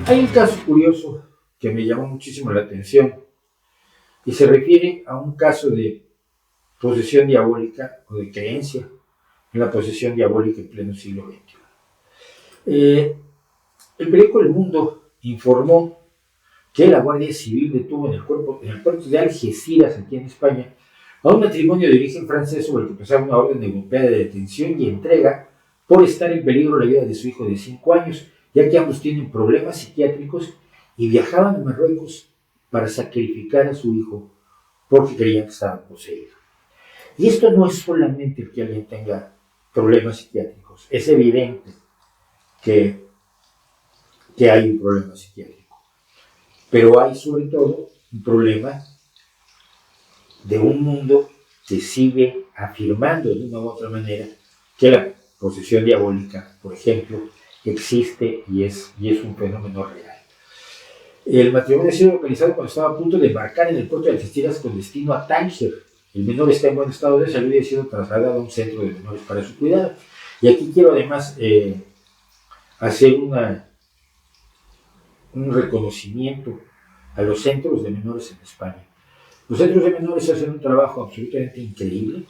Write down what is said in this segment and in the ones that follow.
Hay un caso curioso que me llamó muchísimo la atención y se refiere a un caso de posesión diabólica o de creencia en la posesión diabólica en pleno siglo XXI. El periódico El Mundo informó que la Guardia Civil detuvo en el puerto de Algeciras, aquí en España, a un matrimonio de origen francés sobre el que pesaba una orden europea de detención y entrega por estar en peligro la vida de su hijo de 5 años, ya que ambos tienen problemas psiquiátricos y viajaban a Marruecos para sacrificar a su hijo porque creían que estaba poseído. Y esto no es solamente que alguien tenga problemas psiquiátricos, es evidente que hay un problema psiquiátrico, pero hay sobre todo un problema de un mundo que sigue afirmando de una u otra manera que la posesión diabólica, por ejemplo, existe y es un fenómeno real. El matrimonio ha sido localizado cuando estaba a punto de embarcar en el puerto de Algeciras con destino a Tánger. El menor está en buen estado de salud y ha sido trasladado a un centro de menores para su cuidado. Y aquí quiero además hacer un reconocimiento a los centros de menores en España. Los centros de menores hacen un trabajo absolutamente increíble,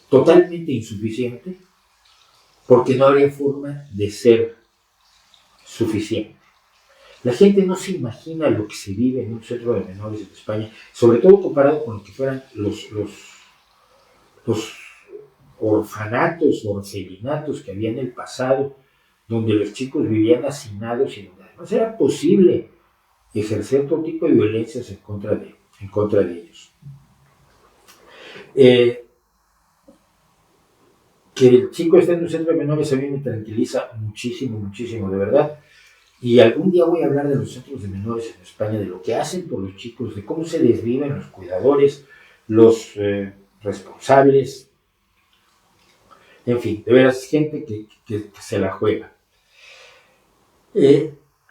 totalmente insuficiente, porque no habría forma de ser suficiente. La gente no se imagina lo que se vive en un centro de menores en España, sobre todo comparado con lo que fueran los orfanatos o orfelinatos que había en el pasado, donde los chicos vivían hacinados y donde además era posible ejercer todo tipo de violencias en contra de ellos. Que el chico esté en un centro de menores a mí me tranquiliza muchísimo, muchísimo, de verdad. Y algún día voy a hablar de los centros de menores en España, de lo que hacen por los chicos, de cómo se desviven los cuidadores, los responsables, en fin, de veras, gente que se la juega.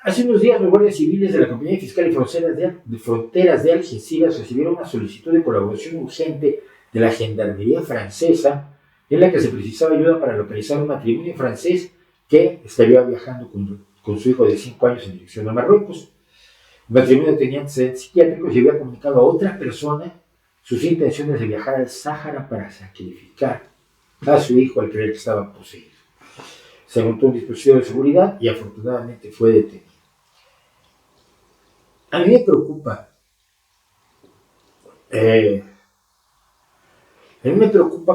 Hace unos días los guardias civiles de la Compañía Fiscal y Fronteras de Algeciras recibieron una solicitud de colaboración urgente de la Gendarmería francesa en la que se precisaba ayuda para localizar un matrimonio francés que estaría viajando con su hijo de 5 años en dirección a Marruecos. El matrimonio tenía antecedentes psiquiátricos y había comunicado a otra persona sus intenciones de viajar al Sáhara para sacrificar a su hijo al creer que estaba poseído. Se montó un dispositivo de seguridad y afortunadamente fue detenido. A mí me preocupa.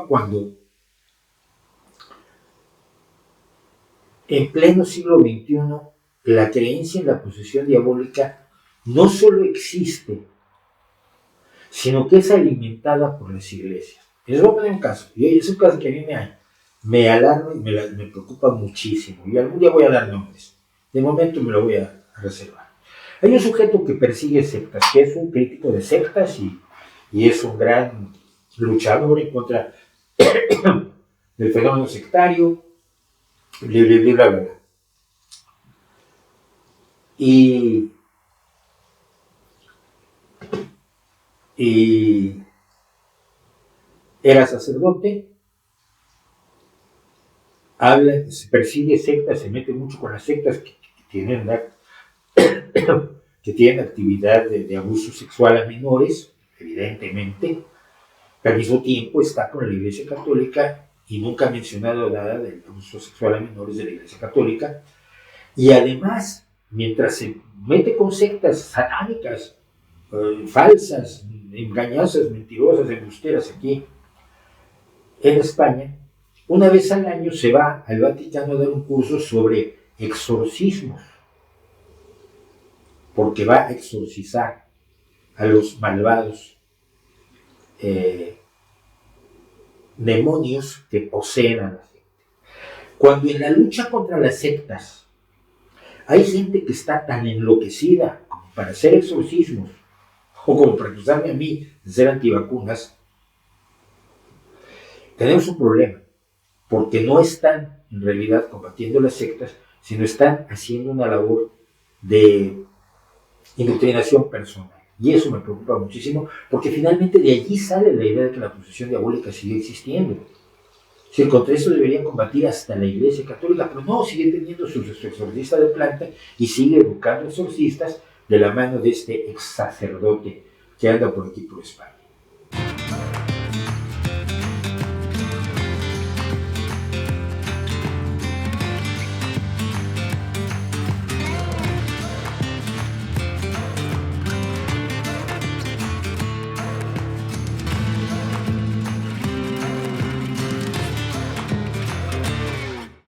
Cuando en pleno siglo XXI la creencia en la posesión diabólica no solo existe, sino que es alimentada por las iglesias. Les voy a poner un caso, y es un caso que a mí me alarma y me preocupa muchísimo, y algún día voy a dar nombres. De momento me lo voy a reservar. Hay un sujeto que persigue sectas, que es un crítico de sectas y es un gran luchador en contra del fenómeno sectario, bla, bla, bla, bla, bla. Y era sacerdote, habla, se persigue sectas, se mete mucho con las sectas que tienen actividad de abuso sexual a menores, evidentemente, pero al mismo tiempo está con la Iglesia Católica y nunca ha mencionado nada del abuso sexual a menores de la Iglesia Católica. Y además, mientras se mete con sectas satánicas, falsas, engañosas, mentirosas, embusteras aquí en España, una vez al año se va al Vaticano a dar un curso sobre exorcismos, porque va a exorcizar a los malvados demonios que poseen a la gente. Cuando en la lucha contra las sectas hay gente que está tan enloquecida como para hacer exorcismos o como para acusarme a mí de ser antivacunas, tenemos un problema, porque no están en realidad combatiendo las sectas, sino están haciendo una labor de indoctrinación personal. Y eso me preocupa muchísimo, porque finalmente de allí sale la idea de que la posesión diabólica sigue existiendo. Si contra eso debería combatir hasta la Iglesia Católica, pero no, sigue teniendo su exorcista de planta y sigue educando exorcistas de la mano de este ex sacerdote que anda por aquí por España.